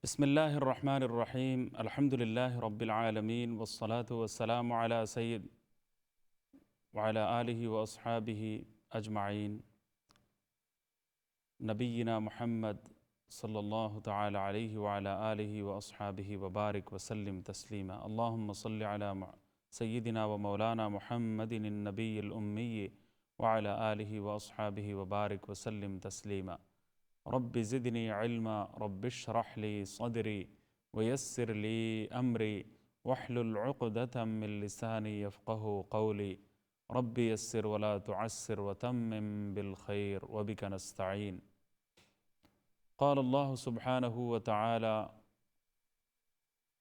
بسم الله الرحمن الرحيم الحمد لله رب العالمين والصلاة والسلام على سيد وعلى آله وأصحابه أجمعين نبينا محمد صلى الله تعالى عليه وعلى آله وأصحابه وبارك وسلم تسليما اللهم صل على سيدنا ومولانا محمد النبي الأمي وعلى آله وأصحابه وبارك وسلم تسليما رب زدني علما رب اشرح لي صدري ويسر لي أمري واحلل عقدة من لساني يفقه قولي رب يسر ولا تعسر وتمم بالخير وبك نستعين. قال الله سبحانه وتعالى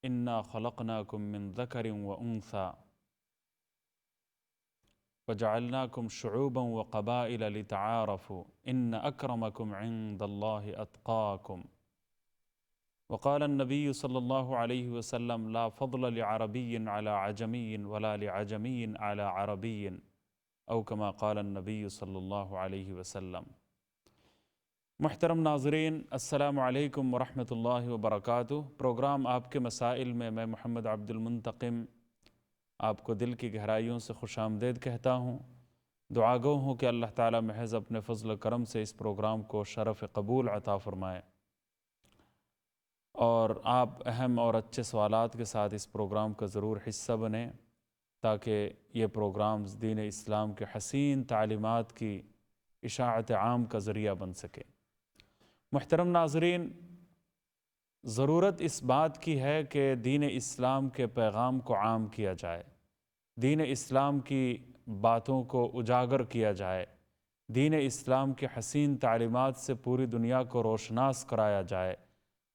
إنا خلقناكم من ذكر وأنثى وجعلناكم شعوبا وقبائل لتعارفوا إن أكرمكم عند الله أتقاكم. وقال النبي صلى الله عليه وسلم لا فضل لعربي على عجمي ولا لعجمي على عربي أو كما قال النبي صلى الله عليه وسلم. محترم ناظرین، السلام علیکم ورحمۃ اللہ وبرکاتہ۔ پروگرام آپ کے مسائل میں محمد عبد المنتقم آپ کو دل کی گہرائیوں سے خوش آمدید کہتا ہوں۔ دعا گو ہوں کہ اللہ تعالی محض اپنے فضل و کرم سے اس پروگرام کو شرف قبول عطا فرمائے، اور آپ اہم اور اچھے سوالات کے ساتھ اس پروگرام کا ضرور حصہ بنیں تاکہ یہ پروگرامز دین اسلام کے حسین تعلیمات کی اشاعت عام کا ذریعہ بن سکے۔ محترم ناظرین، ضرورت اس بات کی ہے کہ دین اسلام کے پیغام کو عام کیا جائے، دین اسلام کی باتوں کو اجاگر کیا جائے، دین اسلام کے حسین تعلیمات سے پوری دنیا کو روشناس کرایا جائے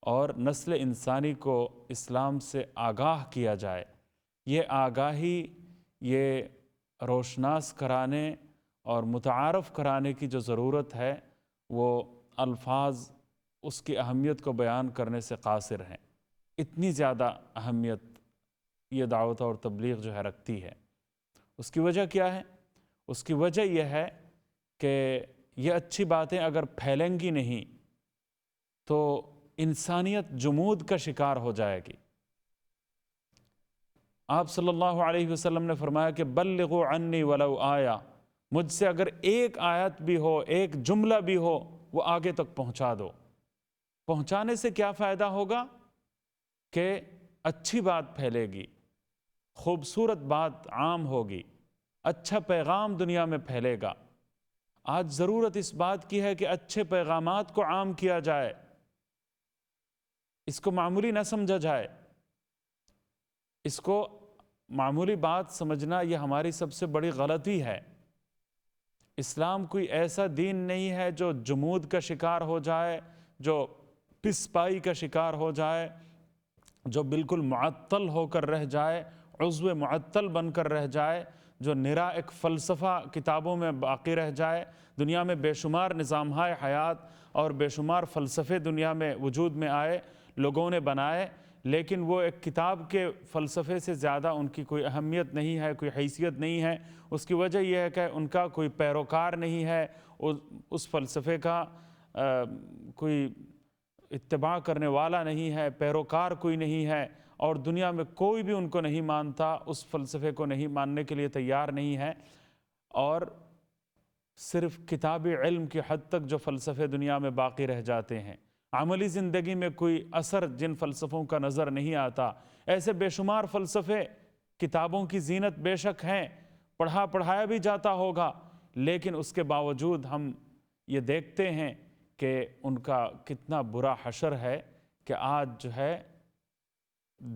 اور نسل انسانی کو اسلام سے آگاہ کیا جائے۔ یہ آگاہی، یہ روشناس کرانے اور متعارف کرانے کی جو ضرورت ہے، وہ الفاظ اس کی اہمیت کو بیان کرنے سے قاصر ہیں۔ اتنی زیادہ اہمیت یہ دعوت اور تبلیغ جو ہے رکھتی ہے۔ اس کی وجہ کیا ہے؟ اس کی وجہ یہ ہے کہ یہ اچھی باتیں اگر پھیلیں گی نہیں تو انسانیت جمود کا شکار ہو جائے گی۔ آپ صلی اللہ علیہ وسلم نے فرمایا کہ بلغوا عنی ولو آیا، مجھ سے اگر ایک آیت بھی ہو، ایک جملہ بھی ہو، وہ آگے تک پہنچا دو۔ پہنچانے سے کیا فائدہ ہوگا؟ کہ اچھی بات پھیلے گی، خوبصورت بات عام ہوگی، اچھا پیغام دنیا میں پھیلے گا۔ آج ضرورت اس بات کی ہے کہ اچھے پیغامات کو عام کیا جائے، اس کو معمولی نہ سمجھا جائے۔ اس کو معمولی بات سمجھنا یہ ہماری سب سے بڑی غلطی ہے۔ اسلام کوئی ایسا دین نہیں ہے جو جمود کا شکار ہو جائے، جو پسپائی کا شکار ہو جائے، جو بالکل معطل ہو کر رہ جائے، عضو معطل بن کر رہ جائے، جو نرا ایک فلسفہ کتابوں میں باقی رہ جائے۔ دنیا میں بے شمار نظامہائے حیات اور بے شمار فلسفے دنیا میں وجود میں آئے، لوگوں نے بنائے، لیکن وہ ایک کتاب کے فلسفے سے زیادہ ان کی کوئی اہمیت نہیں ہے، کوئی حیثیت نہیں ہے۔ اس کی وجہ یہ ہے کہ ان کا کوئی پیروکار نہیں ہے، اس فلسفے کا کوئی اتباع کرنے والا نہیں ہے، پیروکار کوئی نہیں ہے، اور دنیا میں کوئی بھی ان کو نہیں مانتا، اس فلسفے کو نہیں ماننے کے لیے تیار نہیں ہے۔ اور صرف کتابی علم کی حد تک جو فلسفے دنیا میں باقی رہ جاتے ہیں، عملی زندگی میں کوئی اثر جن فلسفوں کا نظر نہیں آتا۔ ایسے بے شمار فلسفے کتابوں کی زینت بے شک ہیں، پڑھایا بھی جاتا ہوگا، لیکن اس کے باوجود ہم یہ دیکھتے ہیں کہ ان کا کتنا برا حشر ہے کہ آج جو ہے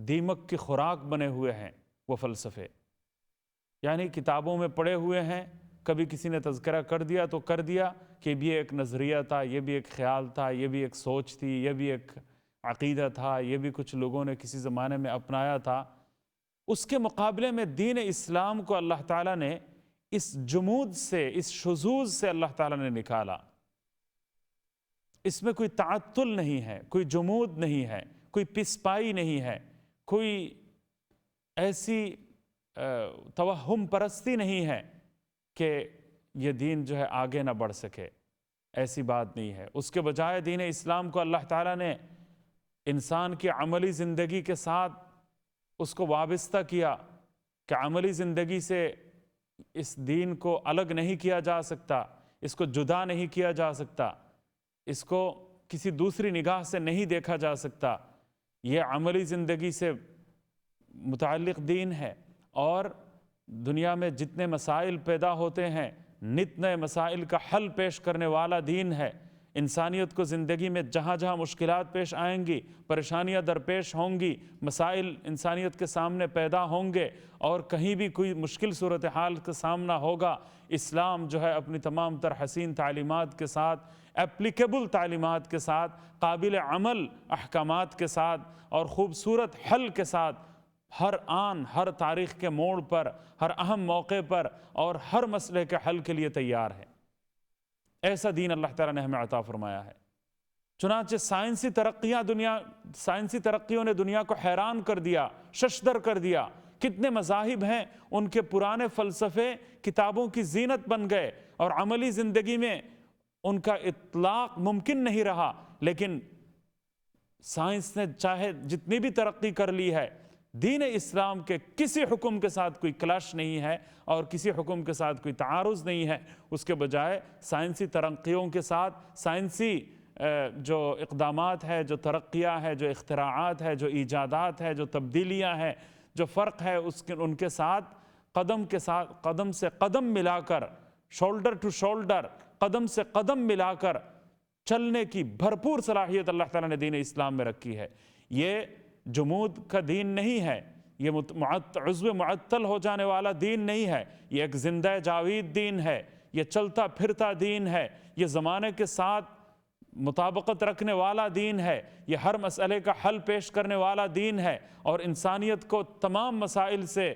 دیمک کی خوراک بنے ہوئے ہیں وہ فلسفے۔ یعنی کتابوں میں پڑھے ہوئے ہیں، کبھی کسی نے تذکرہ کر دیا تو کر دیا کہ یہ ایک نظریہ تھا، یہ بھی ایک خیال تھا، یہ بھی ایک سوچ تھی، یہ بھی ایک عقیدہ تھا، یہ بھی کچھ لوگوں نے کسی زمانے میں اپنایا تھا۔ اس کے مقابلے میں دین اسلام کو اللہ تعالیٰ نے اس جمود سے، اس شذوذ سے اللہ تعالیٰ نے نکالا۔ اس میں کوئی تعطل نہیں ہے، کوئی جمود نہیں ہے، کوئی پسپائی نہیں ہے، کوئی ایسی توہم پرستی نہیں ہے کہ یہ دین جو ہے آگے نہ بڑھ سکے۔ ایسی بات نہیں ہے۔ اس کے بجائے دین اسلام کو اللہ تعالیٰ نے انسان کی عملی زندگی کے ساتھ اس کو وابستہ کیا کہ عملی زندگی سے اس دین کو الگ نہیں کیا جا سکتا، اس کو جدا نہیں کیا جا سکتا، اس کو کسی دوسری نگاہ سے نہیں دیکھا جا سکتا۔ یہ عملی زندگی سے متعلق دین ہے، اور دنیا میں جتنے مسائل پیدا ہوتے ہیں نت نئے مسائل کا حل پیش کرنے والا دین ہے۔ انسانیت کو زندگی میں جہاں جہاں مشکلات پیش آئیں گی، پریشانیاں درپیش ہوں گی، مسائل انسانیت کے سامنے پیدا ہوں گے، اور کہیں بھی کوئی مشکل صورتحال کا سامنا ہوگا، اسلام جو ہے اپنی تمام تر حسین تعلیمات کے ساتھ، ایپلیکیبل تعلیمات کے ساتھ، قابل عمل احکامات کے ساتھ اور خوبصورت حل کے ساتھ ہر آن، ہر تاریخ کے موڑ پر، ہر اہم موقع پر اور ہر مسئلے کے حل کے لیے تیار ہے۔ ایسا دین اللہ تعالیٰ نے ہمیں عطا فرمایا ہے۔ چنانچہ سائنسی ترقیوں نے دنیا کو حیران کر دیا، ششدر کر دیا۔ کتنے مذاہب ہیں، ان کے پرانے فلسفے کتابوں کی زینت بن گئے اور عملی زندگی میں ان کا اطلاق ممکن نہیں رہا، لیکن سائنس نے چاہے جتنی بھی ترقی کر لی ہے، دین اسلام کے کسی حکم کے ساتھ کوئی کلش نہیں ہے اور کسی حکم کے ساتھ کوئی تعارض نہیں ہے۔ اس کے بجائے سائنسی ترقیوں کے ساتھ سائنسی جو اقدامات ہے، جو ترقیاں ہے، جو اختراعات ہے، جو ایجادات ہے، جو تبدیلیاں ہیں، جو فرق ہے، ان کے ساتھ قدم سے قدم ملا کر، شولڈر ٹو شولڈر، قدم سے قدم ملا کر چلنے کی بھرپور صلاحیت اللہ تعالیٰ نے دین اسلام میں رکھی ہے۔ یہ جمود کا دین نہیں ہے، یہ عضو معطل ہو جانے والا دین نہیں ہے، یہ ایک زندہ جاوید دین ہے، یہ چلتا پھرتا دین ہے، یہ زمانے کے ساتھ مطابقت رکھنے والا دین ہے، یہ ہر مسئلے کا حل پیش کرنے والا دین ہے اور انسانیت کو تمام مسائل سے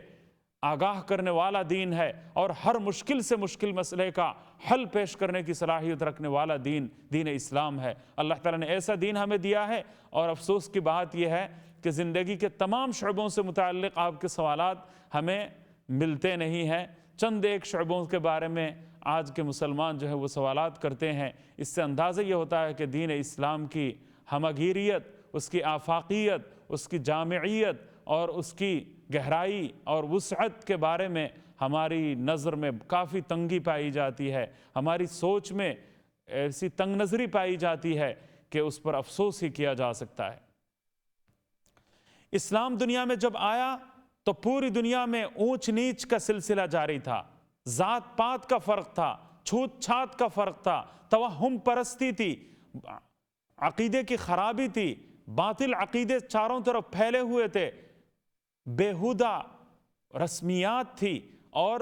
آگاہ کرنے والا دین ہے، اور ہر مشکل سے مشکل مسئلے کا حل پیش کرنے کی صلاحیت رکھنے والا دین دین اسلام ہے۔ اللہ تعالیٰ نے ایسا دین ہمیں دیا ہے، اور افسوس کی بات یہ ہے کہ زندگی کے تمام شعبوں سے متعلق آپ کے سوالات ہمیں ملتے نہیں ہیں۔ چند ایک شعبوں کے بارے میں آج کے مسلمان جو ہے وہ سوالات کرتے ہیں۔ اس سے اندازہ یہ ہوتا ہے کہ دین اسلام کی ہمگیریت، اس کی آفاقیت، اس کی جامعیت اور اس کی گہرائی اور وسعت کے بارے میں ہماری نظر میں کافی تنگی پائی جاتی ہے، ہماری سوچ میں ایسی تنگ نظری پائی جاتی ہے کہ اس پر افسوس ہی کیا جا سکتا ہے۔ اسلام دنیا میں جب آیا تو پوری دنیا میں اونچ نیچ کا سلسلہ جاری تھا، ذات پات کا فرق تھا، چھوت چھات کا فرق تھا، توہم پرستی تھی، عقیدے کی خرابی تھی، باطل عقیدے چاروں طرف پھیلے ہوئے تھے، بیہودہ رسمیات تھی اور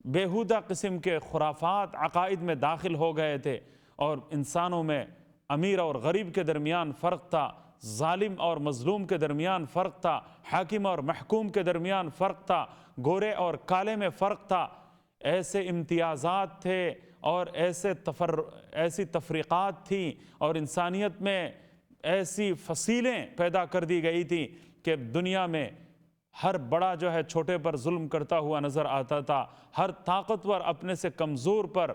بیہودہ قسم کے خرافات عقائد میں داخل ہو گئے تھے، اور انسانوں میں امیر اور غریب کے درمیان فرق تھا، ظالم اور مظلوم کے درمیان فرق تھا، حاکم اور محکوم کے درمیان فرق تھا، گورے اور کالے میں فرق تھا۔ ایسے امتیازات تھے اور ایسی تفریقات تھیں اور انسانیت میں ایسی فصیلیں پیدا کر دی گئی تھی کہ دنیا میں ہر بڑا جو ہے چھوٹے پر ظلم کرتا ہوا نظر آتا تھا، ہر طاقتور اپنے سے کمزور پر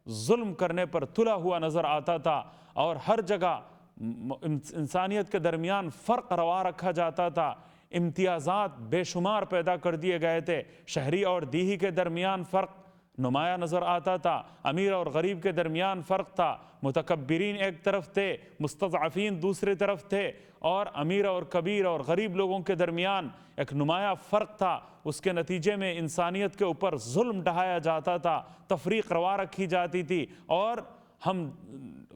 ظلم کرنے پر تلا ہوا نظر آتا تھا، اور ہر جگہ انسانیت کے درمیان فرق روا رکھا جاتا تھا، امتیازات بے شمار پیدا کر دیے گئے تھے، شہری اور دیہی کے درمیان فرق نمایاں نظر آتا تھا، امیر اور غریب کے درمیان فرق تھا، متکبرین ایک طرف تھے، مستضعفین دوسری طرف تھے، اور امیر اور کبیر اور غریب لوگوں کے درمیان ایک نمایاں فرق تھا۔ اس کے نتیجے میں انسانیت کے اوپر ظلم ڈھایا جاتا تھا، تفریق روا رکھی جاتی تھی، اور ہم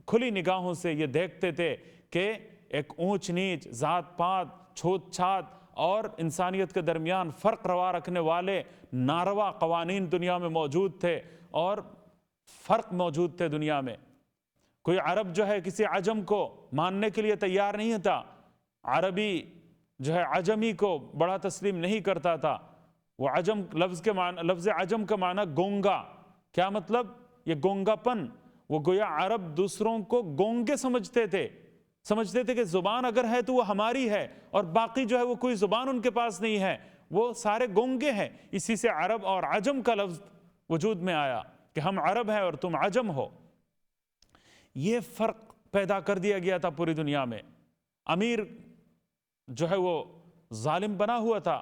کھلی نگاہوں سے یہ دیکھتے تھے کہ ایک اونچ نیچ، ذات پات، چھوت چھات اور انسانیت کے درمیان فرق روا رکھنے والے ناروا قوانین دنیا میں موجود تھے اور فرق موجود تھے دنیا میں۔ کوئی عرب جو ہے کسی عجم کو ماننے کے لیے تیار نہیں تھا، عربی جو ہے عجمی کو بڑا تسلیم نہیں کرتا تھا۔ وہ عجم لفظ عجم کا معنی گونگا، کیا مطلب؟ یہ گونگا پن، وہ گویا عرب دوسروں کو گونگے سمجھتے تھے کہ زبان اگر ہے تو وہ ہماری ہے، اور باقی جو ہے وہ کوئی زبان ان کے پاس نہیں ہے، وہ سارے گونگے ہیں۔ اسی سے عرب اور عجم کا لفظ وجود میں آیا کہ ہم عرب ہیں اور تم عجم ہو۔ یہ فرق پیدا کر دیا گیا تھا پوری دنیا میں۔ امیر جو ہے وہ ظالم بنا ہوا تھا،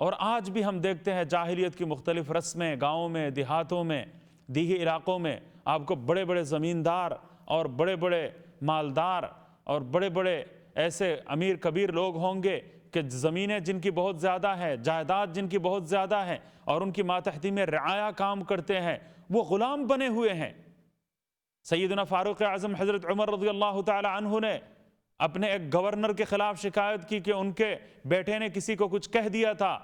اور آج بھی ہم دیکھتے ہیں جاہلیت کی مختلف رسمیں گاؤں میں، دیہاتوں میں، دیہی علاقوں میں آپ کو بڑے بڑے زمیندار اور بڑے بڑے مالدار اور بڑے بڑے ایسے امیر کبیر لوگ ہوں گے کہ زمینیں جن کی بہت زیادہ ہیں، جائیداد جن کی بہت زیادہ ہیں، اور ان کی ماتحتی میں رعایا کام کرتے ہیں، وہ غلام بنے ہوئے ہیں۔ سیدنا فاروق اعظم حضرت عمر رضی اللہ تعالی عنہ نے اپنے ایک گورنر کے خلاف شکایت کی کہ ان کے بیٹے نے کسی کو کچھ کہہ دیا تھا،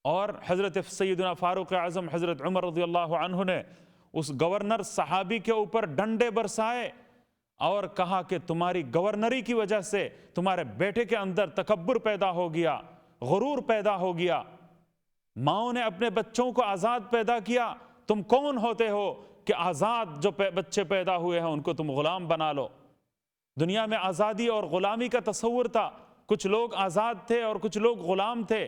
اور حضرت سیدنا فاروق اعظم حضرت عمر رضی اللہ عنہ نے اس گورنر صحابی کے اوپر ڈنڈے برسائے اور کہا کہ تمہاری گورنری کی وجہ سے تمہارے بیٹے کے اندر تکبر پیدا ہو گیا، غرور پیدا ہو گیا، ماؤں نے اپنے بچوں کو آزاد پیدا کیا، تم کون ہوتے ہو کہ آزاد جو بچے پیدا ہوئے ہیں ان کو تم غلام بنا لو۔ دنیا میں آزادی اور غلامی کا تصور تھا، کچھ لوگ آزاد تھے اور کچھ لوگ غلام تھے۔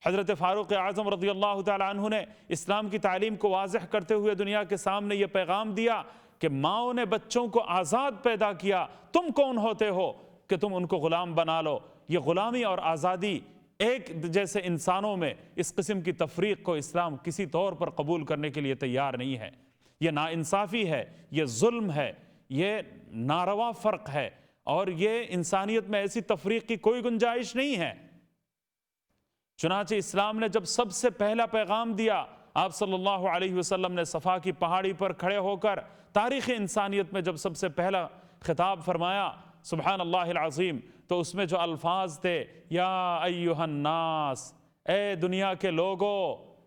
حضرت فاروق اعظم رضی اللہ تعالی عنہ نے اسلام کی تعلیم کو واضح کرتے ہوئے دنیا کے سامنے یہ پیغام دیا کہ ماؤں نے بچوں کو آزاد پیدا کیا، تم کون ہوتے ہو کہ تم ان کو غلام بنا لو۔ یہ غلامی اور آزادی ایک جیسے انسانوں میں اس قسم کی تفریق کو اسلام کسی طور پر قبول کرنے کے لیے تیار نہیں ہے۔ یہ ناانصافی ہے، یہ ظلم ہے، یہ ناروا فرق ہے، اور یہ انسانیت میں ایسی تفریق کی کوئی گنجائش نہیں ہے۔ چنانچہ اسلام نے جب سب سے پہلا پیغام دیا، آپ صلی اللہ علیہ وسلم نے صفا کی پہاڑی پر کھڑے ہو کر تاریخ انسانیت میں جب سب سے پہلا خطاب فرمایا، سبحان اللہ العظیم، تو اس میں جو الفاظ تھے، یا ایہا الناس، اے دنیا کے لوگو،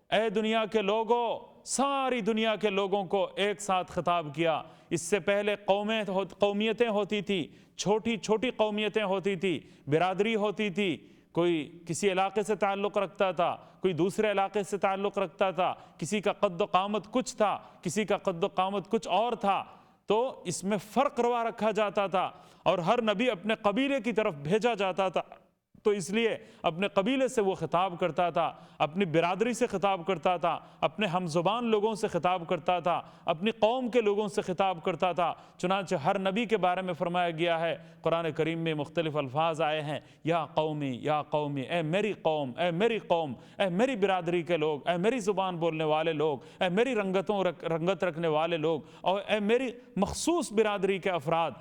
اے دنیا کے لوگو، ساری دنیا کے لوگوں کو ایک ساتھ خطاب کیا۔ اس سے پہلے قومیتیں ہوتی تھی، چھوٹی چھوٹی قومیتیں ہوتی تھی، برادری ہوتی تھی، کوئی کسی علاقے سے تعلق رکھتا تھا، کوئی دوسرے علاقے سے تعلق رکھتا تھا، کسی کا قد و قامت کچھ تھا، کسی کا قد و قامت کچھ اور تھا، تو اس میں فرق روا رکھا جاتا تھا، اور ہر نبی اپنے قبیلے کی طرف بھیجا جاتا تھا، تو اس لیے اپنے قبیلے سے وہ خطاب کرتا تھا، اپنی برادری سے خطاب کرتا تھا، اپنے ہم زبان لوگوں سے خطاب کرتا تھا، اپنی قوم کے لوگوں سے خطاب کرتا تھا۔ چنانچہ ہر نبی کے بارے میں فرمایا گیا ہے، قرآن کریم میں مختلف الفاظ آئے ہیں، یا قومی، یا قومی، اے میری قوم، اے میری قوم، اے میری برادری کے لوگ، اے میری زبان بولنے والے لوگ، اے میری رنگت رکھنے والے لوگ، اور اے میری مخصوص برادری کے افراد۔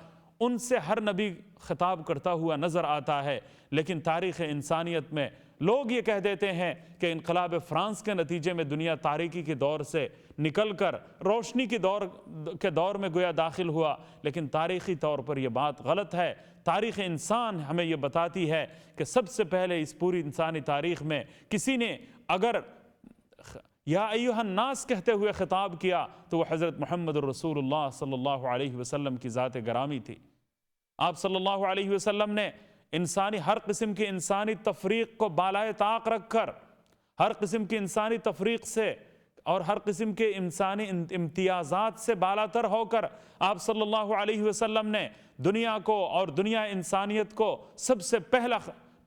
ان سے ہر نبی خطاب کرتا ہوا نظر آتا ہے، لیکن تاریخ انسانیت میں لوگ یہ کہہ دیتے ہیں کہ انقلاب فرانس کے نتیجے میں دنیا تاریکی کے دور سے نکل کر روشنی کے دور میں گویا داخل ہوا، لیکن تاریخی طور پر یہ بات غلط ہے۔ تاریخ انسان ہمیں یہ بتاتی ہے کہ سب سے پہلے اس پوری انسانی تاریخ میں کسی نے اگر یا ایہا الناس کہتے ہوئے خطاب کیا تو وہ حضرت محمد الرسول اللہ صلی اللہ علیہ وسلم کی ذات گرامی تھی۔ آپ صلی اللہ علیہ وسلم نے ہر قسم کی انسانی تفریق کو بالائے طاق رکھ کر، ہر قسم کی انسانی تفریق سے اور ہر قسم کے انسانی امتیازات سے بالاتر ہو کر آپ صلی اللہ علیہ وسلم نے دنیا کو اور دنیا انسانیت کو سب سے پہلا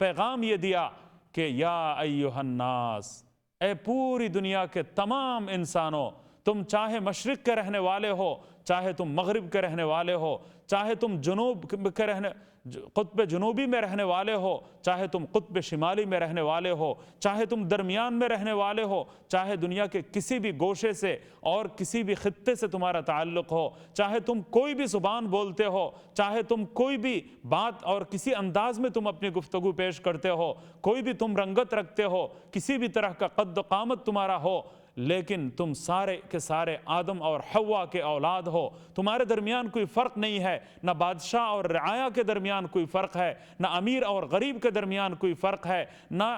پیغام یہ دیا کہ یا ایہا الناس، اے پوری دنیا کے تمام انسانوں، تم چاہے مشرق کے رہنے والے ہو، چاہے تم مغرب کے رہنے والے ہو، چاہے تم قطب جنوبی میں رہنے والے ہو، چاہے تم قطب شمالی میں رہنے والے ہو، چاہے تم درمیان میں رہنے والے ہو، چاہے دنیا کے کسی بھی گوشے سے اور کسی بھی خطے سے تمہارا تعلق ہو، چاہے تم کوئی بھی زبان بولتے ہو، چاہے تم کوئی بھی بات اور کسی انداز میں تم اپنی گفتگو پیش کرتے ہو، کوئی بھی تم رنگت رکھتے ہو، کسی بھی طرح کا قد و قامت تمہارا ہو، لیکن تم سارے کے سارے آدم اور حوا کے اولاد ہو، تمہارے درمیان کوئی فرق نہیں ہے، نہ بادشاہ اور رعایا کے درمیان کوئی فرق ہے، نہ امیر اور غریب کے درمیان کوئی فرق ہے، نہ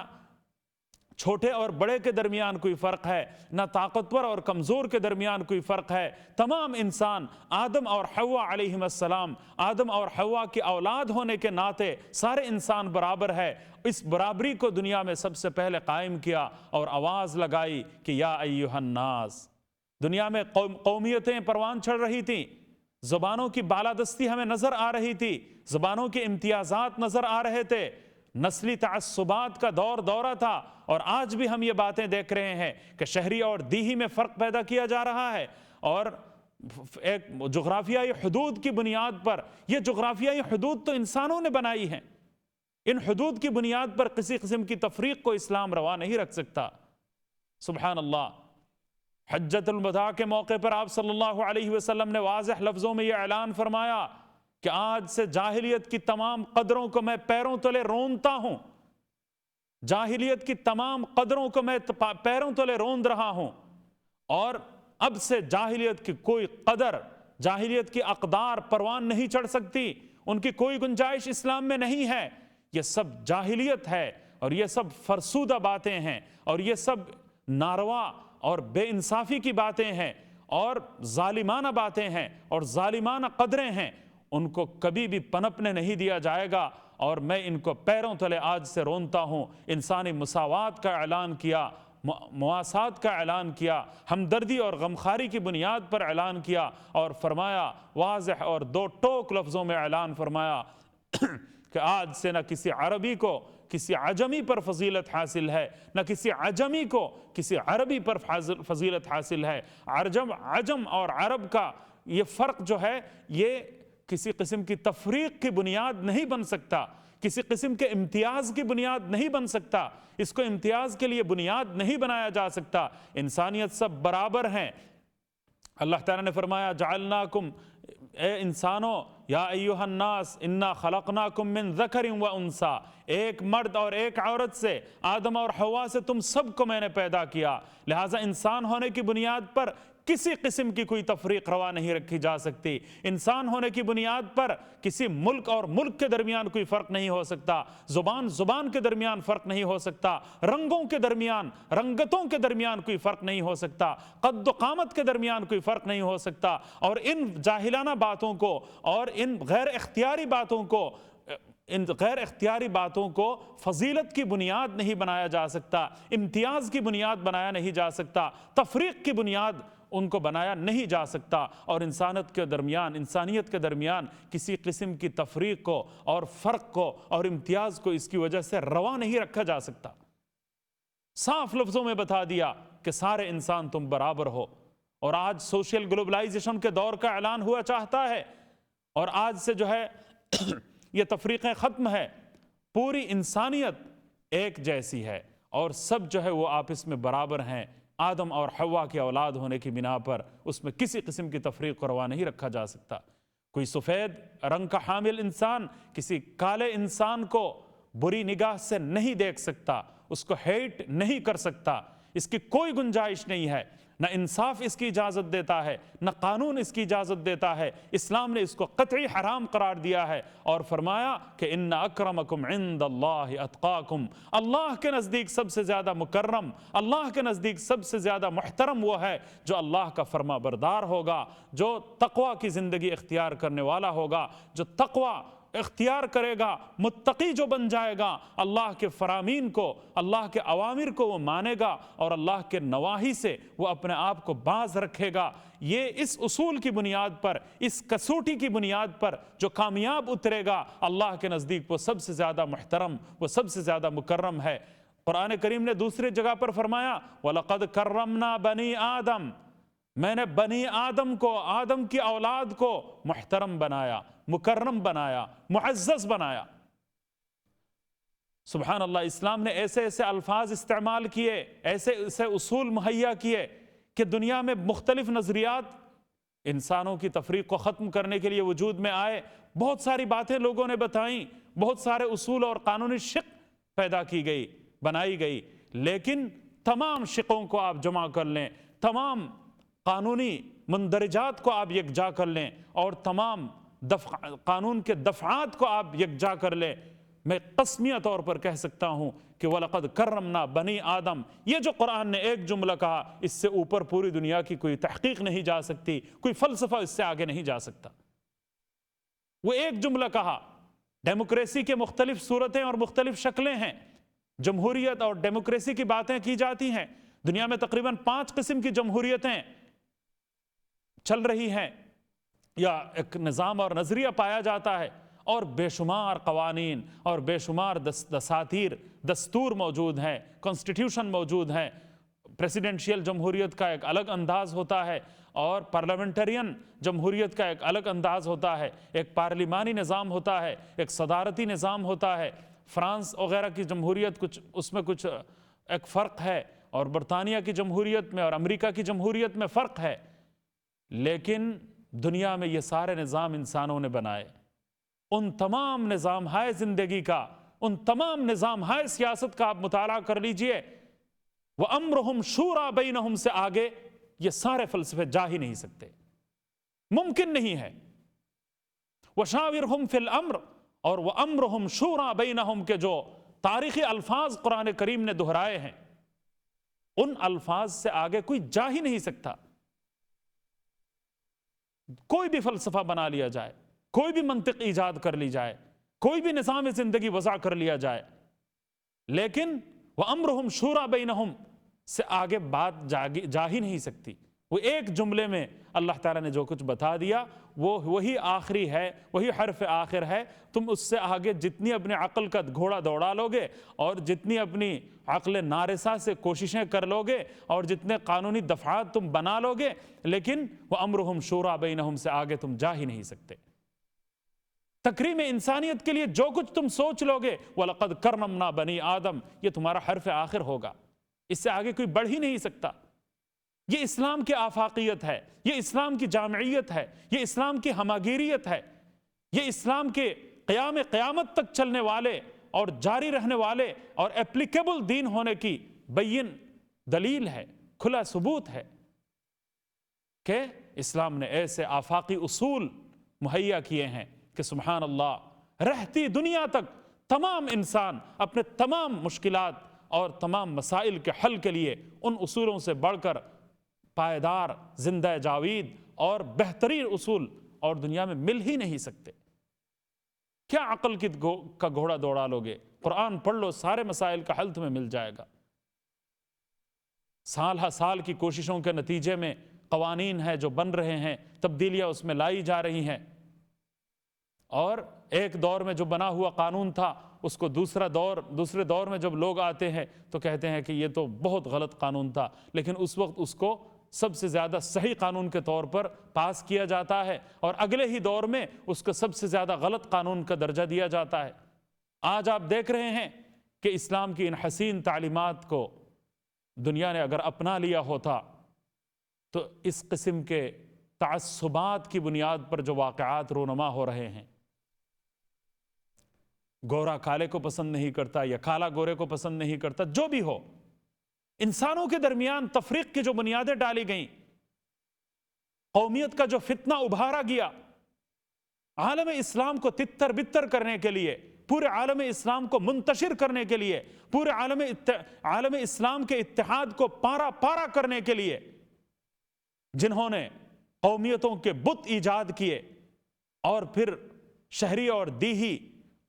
چھوٹے اور بڑے کے درمیان کوئی فرق ہے، نہ طاقتور اور کمزور کے درمیان کوئی فرق ہے۔ تمام انسان آدم اور حوا علیہم السلام، آدم اور حوا کی اولاد ہونے کے ناطے سارے انسان برابر ہے۔ اس برابری کو دنیا میں سب سے پہلے قائم کیا اور آواز لگائی کہ یا ایہا الناس۔ دنیا میں قومیتیں پروان چڑھ رہی تھیں، زبانوں کی بالادستی ہمیں نظر آ رہی تھی، زبانوں کے امتیازات نظر آ رہے تھے، نسلی تعصبات کا دورہ تھا، اور آج بھی ہم یہ باتیں دیکھ رہے ہیں کہ شہری اور دیہی میں فرق پیدا کیا جا رہا ہے، اور ایک جغرافیائی حدود کی بنیاد پر، یہ جغرافیائی حدود تو انسانوں نے بنائی ہیں، ان حدود کی بنیاد پر کسی قسم کی تفریق کو اسلام روا نہیں رکھ سکتا۔ سبحان اللہ۔ حجۃ الوداع کے موقع پر آپ صلی اللہ علیہ وسلم نے واضح لفظوں میں یہ اعلان فرمایا کہ آج سے جاہلیت کی تمام قدروں کو میں پیروں تلے رونتا ہوں، جاہلیت کی تمام قدروں کو میں پیروں تلے روند رہا ہوں، اور اب سے جاہلیت کی کوئی قدر، جاہلیت کی اقدار پروان نہیں چڑھ سکتی، ان کی کوئی گنجائش اسلام میں نہیں ہے۔ یہ سب جاہلیت ہے، اور یہ سب فرسودہ باتیں ہیں، اور یہ سب ناروا اور بے انصافی کی باتیں ہیں، اور ظالمانہ باتیں ہیں، اور ظالمانہ قدریں ہیں، ان کو کبھی بھی پنپنے نہیں دیا جائے گا، اور میں ان کو پیروں تلے آج سے رونتا ہوں۔ انسانی مساوات کا اعلان کیا، مواسات کا اعلان کیا، ہمدردی اور غمخواری کی بنیاد پر اعلان کیا، اور فرمایا، واضح اور دو ٹوک لفظوں میں اعلان فرمایا کہ آج سے نہ کسی عربی کو کسی عجمی پر فضیلت حاصل ہے، نہ کسی عجمی کو کسی عربی پر فضیلت حاصل ہے۔ عجم اور عرب کا یہ فرق جو ہے، یہ کسی قسم کی تفریق کی بنیاد نہیں بن سکتا، کسی قسم کے امتیاز کی بنیاد نہیں بن سکتا، اس کو امتیاز کے لیے بنیاد نہیں بنایا جا سکتا۔ انسانیت سب برابر ہیں۔ اللہ تعالیٰ نے فرمایا، جعلناکم، اے انسانوں، یا ایہا الناس انا خلقناکم من ذکر و انثی، ایک مرد اور ایک عورت سے، آدم اور حوا سے تم سب کو میں نے پیدا کیا، لہٰذا انسان ہونے کی بنیاد پر کسی قسم کی کوئی تفریق روا نہیں رکھی جا سکتی۔ انسان ہونے کی بنیاد پر کسی ملک اور ملک کے درمیان کوئی فرق نہیں ہو سکتا، زبان کے درمیان فرق نہیں ہو سکتا، رنگوں کے درمیان، رنگتوں کے درمیان کوئی فرق نہیں ہو سکتا، قد و قامت کے درمیان کوئی فرق نہیں ہو سکتا، اور ان جاہلانہ باتوں کو اور ان غیر اختیاری باتوں کو فضیلت کی بنیاد نہیں بنایا جا سکتا، امتیاز کی بنیاد بنایا نہیں جا سکتا، تفریق کی بنیاد ان کو بنایا نہیں جا سکتا، اور انسانیت کے درمیان کسی قسم کی تفریق کو اور فرق کو اور امتیاز کو اس کی وجہ سے روا نہیں رکھا جا سکتا۔ صاف لفظوں میں بتا دیا کہ سارے انسان تم برابر ہو، اور آج سوشل گلوبلائزیشن کے دور کا اعلان ہوا چاہتا ہے، اور آج سے جو ہے یہ تفریقیں ختم ہے، پوری انسانیت ایک جیسی ہے، اور سب جو ہے وہ آپس میں برابر ہیں۔ آدم اور حوا کی اولاد ہونے کی بنا پر اس میں کسی قسم کی تفریق کو روا نہیں رکھا جا سکتا۔ کوئی سفید رنگ کا حامل انسان کسی کالے انسان کو بری نگاہ سے نہیں دیکھ سکتا، اس کو ہیٹ نہیں کر سکتا، اس کی کوئی گنجائش نہیں ہے، نہ انصاف اس کی اجازت دیتا ہے، نہ قانون اس کی اجازت دیتا ہے۔ اسلام نے اس کو قطعی حرام قرار دیا ہے، اور فرمایا کہ ان اکرمکم عند اللہ اتقاکم، اللہ کے نزدیک سب سے زیادہ مکرم، اللہ کے نزدیک سب سے زیادہ محترم وہ ہے جو اللہ کا فرما بردار ہوگا، جو تقوی کی زندگی اختیار کرنے والا ہوگا، جو تقوی اختیار کرے گا، متقی جو بن جائے گا، اللہ کے فرامین کو، اللہ کے اوامر کو وہ مانے گا، اور اللہ کے نواہی سے وہ اپنے آپ کو باز رکھے گا۔ یہ اس اصول کی بنیاد پر، اس کسوٹی کی بنیاد پر جو کامیاب اترے گا، اللہ کے نزدیک وہ سب سے زیادہ محترم، وہ سب سے زیادہ مکرم ہے۔ قرآن کریم نے دوسری جگہ پر فرمایا، وَلَقَدْ كَرَّمْنَا بَنِي آدم، میں نے بنی آدم کو، آدم کی اولاد کو محترم بنایا، مکرم بنایا، معزز بنایا۔ سبحان اللہ، اسلام نے ایسے ایسے الفاظ استعمال کیے، ایسے ایسے اصول مہیا کیے کہ دنیا میں مختلف نظریات انسانوں کی تفریق کو ختم کرنے کے لیے وجود میں آئے۔ بہت ساری باتیں لوگوں نے بتائیں، بہت سارے اصول اور قانونی شق پیدا کی گئی، بنائی گئی، لیکن تمام شقوں کو آپ جمع کر لیں، تمام قانونی مندرجات کو آپ یکجا کر لیں، اور تمام قانون کے دفعات کو آپ یکجا کر لیں، میں قسمیہ طور پر کہہ سکتا ہوں کہ وَلَقَدْ كَرَّمْنَا بَنِي آدم، یہ جو قرآن نے ایک جملہ کہا، اس سے اوپر پوری دنیا کی کوئی تحقیق نہیں جا سکتی، کوئی فلسفہ اس سے آگے نہیں جا سکتا۔ وہ ایک جملہ کہا۔ ڈیموکریسی کے مختلف صورتیں اور مختلف شکلیں ہیں، جمہوریت اور ڈیموکریسی کی باتیں کی جاتی ہیں، دنیا میں تقریباً 5 قسم کی جمہوریتیں چل رہی ہیں، یا ایک نظام اور نظریہ پایا جاتا ہے، اور بے شمار قوانین اور بے شمار دساتیر، دستور موجود ہیں، کانسٹیٹیوشن موجود ہیں۔ پریسیڈنشیل جمہوریت کا ایک الگ انداز ہوتا ہے، اور پارلیمنٹرین جمہوریت کا ایک الگ انداز ہوتا ہے، ایک پارلیمانی نظام ہوتا ہے، ایک صدارتی نظام ہوتا ہے۔ فرانس وغیرہ کی جمہوریت اس میں کچھ ایک فرق ہے، اور برطانیہ کی جمہوریت میں اور امریکہ کی جمہوریت میں فرق ہے، لیکن دنیا میں یہ سارے نظام انسانوں نے بنائے۔ ان تمام نظام ہائے زندگی کا، ان تمام نظام ہائے سیاست کا آپ مطالعہ کر لیجئے، وَأَمْرُهُمْ شُورَى بَيْنَهُمْ سے آگے یہ سارے فلسفے جا ہی نہیں سکتے، ممکن نہیں ہے۔ وَشَاوِرْهُمْ فِي الْأَمْرِ اور وَأَمْرُهُمْ شُورَى بَيْنَهُمْ کے جو تاریخی الفاظ قرآن کریم نے دہرائے ہیں، ان الفاظ سے آگے کوئی جا ہی نہیں سکتا۔ کوئی بھی فلسفہ بنا لیا جائے، کوئی بھی منطق ایجاد کر لی جائے، کوئی بھی نظام زندگی وضع کر لیا جائے، لیکن وَأَمْرُهُمْ شُورَى بَيْنَهُمْ سے آگے بات جا ہی نہیں سکتی۔ وہ ایک جملے میں اللہ تعالیٰ نے جو کچھ بتا دیا وہی آخری ہے، وہی حرف آخر ہے۔ تم اس سے آگے جتنی اپنی عقل کا گھوڑا دوڑا لوگے اور جتنی اپنی عقل نارسا سے کوششیں کر لوگے اور جتنے قانونی دفعات تم بنا لوگے، لیکن وَأَمْرُهُمْ شُورَى بَيْنَهُمْ سے آگے تم جا ہی نہیں سکتے۔ تکریم انسانیت کے لیے جو کچھ تم سوچ لوگے وَلَقَدْ كَرَّمْنَا بَنِي آدم، یہ تمہارا حرف آخر ہوگا، اس سے آگے کوئی بڑھ ہی نہیں سکتا۔ یہ اسلام کی آفاقیت ہے، یہ اسلام کی جامعیت ہے، یہ اسلام کی ہماگیریت ہے، یہ اسلام کے قیامت تک چلنے والے اور جاری رہنے والے اور اپلیکیبل دین ہونے کی بین دلیل ہے، کھلا ثبوت ہے کہ اسلام نے ایسے آفاقی اصول مہیا کیے ہیں کہ سبحان اللہ رہتی دنیا تک تمام انسان اپنے تمام مشکلات اور تمام مسائل کے حل کے لیے ان اصولوں سے بڑھ کر پائیدار، زندہ جاوید اور بہترین اصول اور دنیا میں مل ہی نہیں سکتے۔ کیا عقل کا گھوڑا دوڑا لوگے؟ قرآن پڑھ لو، سارے مسائل کا حل تمہیں مل جائے گا۔ سال ہر سال کی کوششوں کے نتیجے میں قوانین ہیں جو بن رہے ہیں، تبدیلیاں اس میں لائی جا رہی ہیں، اور ایک دور میں جو بنا ہوا قانون تھا اس کو دوسرے دور میں جب لوگ آتے ہیں تو کہتے ہیں کہ یہ تو بہت غلط قانون تھا، لیکن اس وقت اس کو سب سے زیادہ صحیح قانون کے طور پر پاس کیا جاتا ہے، اور اگلے ہی دور میں اس کو سب سے زیادہ غلط قانون کا درجہ دیا جاتا ہے۔ آج آپ دیکھ رہے ہیں کہ اسلام کی ان حسین تعلیمات کو دنیا نے اگر اپنا لیا ہوتا تو اس قسم کے تعصبات کی بنیاد پر جو واقعات رونما ہو رہے ہیں، گورا کالے کو پسند نہیں کرتا یا کالا گورے کو پسند نہیں کرتا، جو بھی ہو، انسانوں کے درمیان تفریق کی جو بنیادیں ڈالی گئیں، قومیت کا جو فتنہ ابھارا گیا، عالم اسلام کو تتر بتر کرنے کے لیے، پورے عالم اسلام کو منتشر کرنے کے لیے، پورے عالم اسلام کے اتحاد کو پارا پارا کرنے کے لیے جنہوں نے قومیتوں کے بت ایجاد کیے اور پھر شہری اور دیہی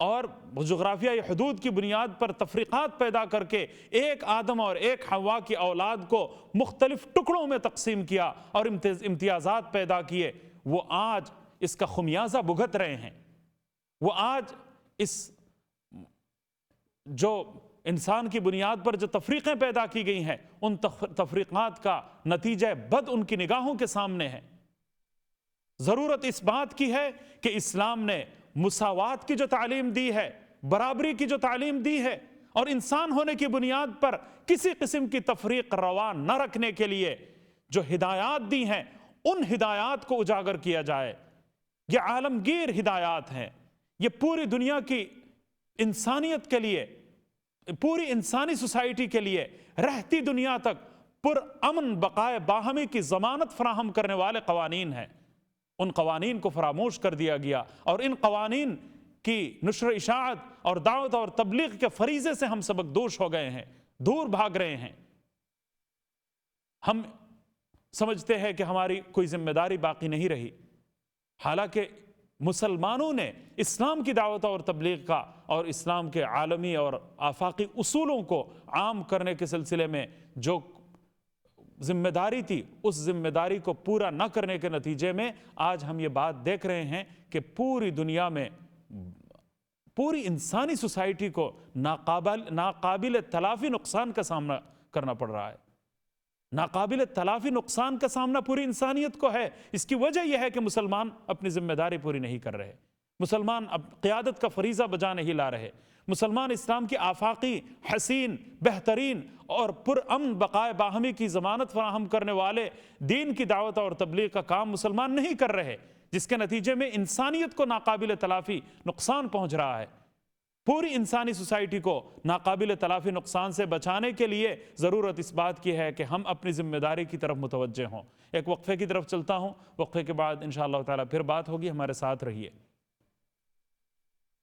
اور جغرافیائی حدود کی بنیاد پر تفریقات پیدا کر کے ایک آدم اور ایک حوا کی اولاد کو مختلف ٹکڑوں میں تقسیم کیا اور امتیازات پیدا کیے، وہ آج اس کا خمیازہ بھگت رہے ہیں۔ وہ آج اس جو انسان کی بنیاد پر جو تفریقیں پیدا کی گئی ہیں، ان تفریقات کا نتیجہ بد ان کی نگاہوں کے سامنے ہے۔ ضرورت اس بات کی ہے کہ اسلام نے مساوات کی جو تعلیم دی ہے، برابری کی جو تعلیم دی ہے، اور انسان ہونے کی بنیاد پر کسی قسم کی تفریق روا نہ رکھنے کے لیے جو ہدایات دی ہیں، ان ہدایات کو اجاگر کیا جائے۔ یہ عالمگیر ہدایات ہیں، یہ پوری دنیا کی انسانیت کے لیے، پوری انسانی سوسائٹی کے لیے رہتی دنیا تک پر امن بقائے باہمی کی ضمانت فراہم کرنے والے قوانین ہیں۔ ان قوانین کو فراموش کر دیا گیا، اور ان قوانین کی نشر اشاعت اور دعوت اور تبلیغ کے فریضے سے ہم سبق دوش ہو گئے ہیں، دور بھاگ رہے ہیں۔ ہم سمجھتے ہیں کہ ہماری کوئی ذمہ داری باقی نہیں رہی، حالانکہ مسلمانوں نے اسلام کی دعوت اور تبلیغ کا اور اسلام کے عالمی اور آفاقی اصولوں کو عام کرنے کے سلسلے میں جو ذمہ داری تھی، اس ذمہ داری کو پورا نہ کرنے کے نتیجے میں آج ہم یہ بات دیکھ رہے ہیں کہ پوری دنیا میں پوری انسانی سوسائٹی کو ناقابل تلافی نقصان کا سامنا کرنا پڑ رہا ہے۔ ناقابل تلافی نقصان کا سامنا پوری انسانیت کو ہے۔ اس کی وجہ یہ ہے کہ مسلمان اپنی ذمہ داری پوری نہیں کر رہے، مسلمان اب قیادت کا فریضہ بجا نہیں لا رہے، مسلمان اسلام کی آفاقی، حسین، بہترین اور پرامن بقائے باہمی کی ضمانت فراہم کرنے والے دین کی دعوت اور تبلیغ کا کام مسلمان نہیں کر رہے، جس کے نتیجے میں انسانیت کو ناقابل تلافی نقصان پہنچ رہا ہے۔ پوری انسانی سوسائٹی کو ناقابل تلافی نقصان سے بچانے کے لیے ضرورت اس بات کی ہے کہ ہم اپنی ذمہ داری کی طرف متوجہ ہوں۔ ایک وقفے کی طرف چلتا ہوں، وقفے کے بعد انشاءاللہ تعالیٰ پھر بات ہوگی، ہمارے ساتھ رہیے۔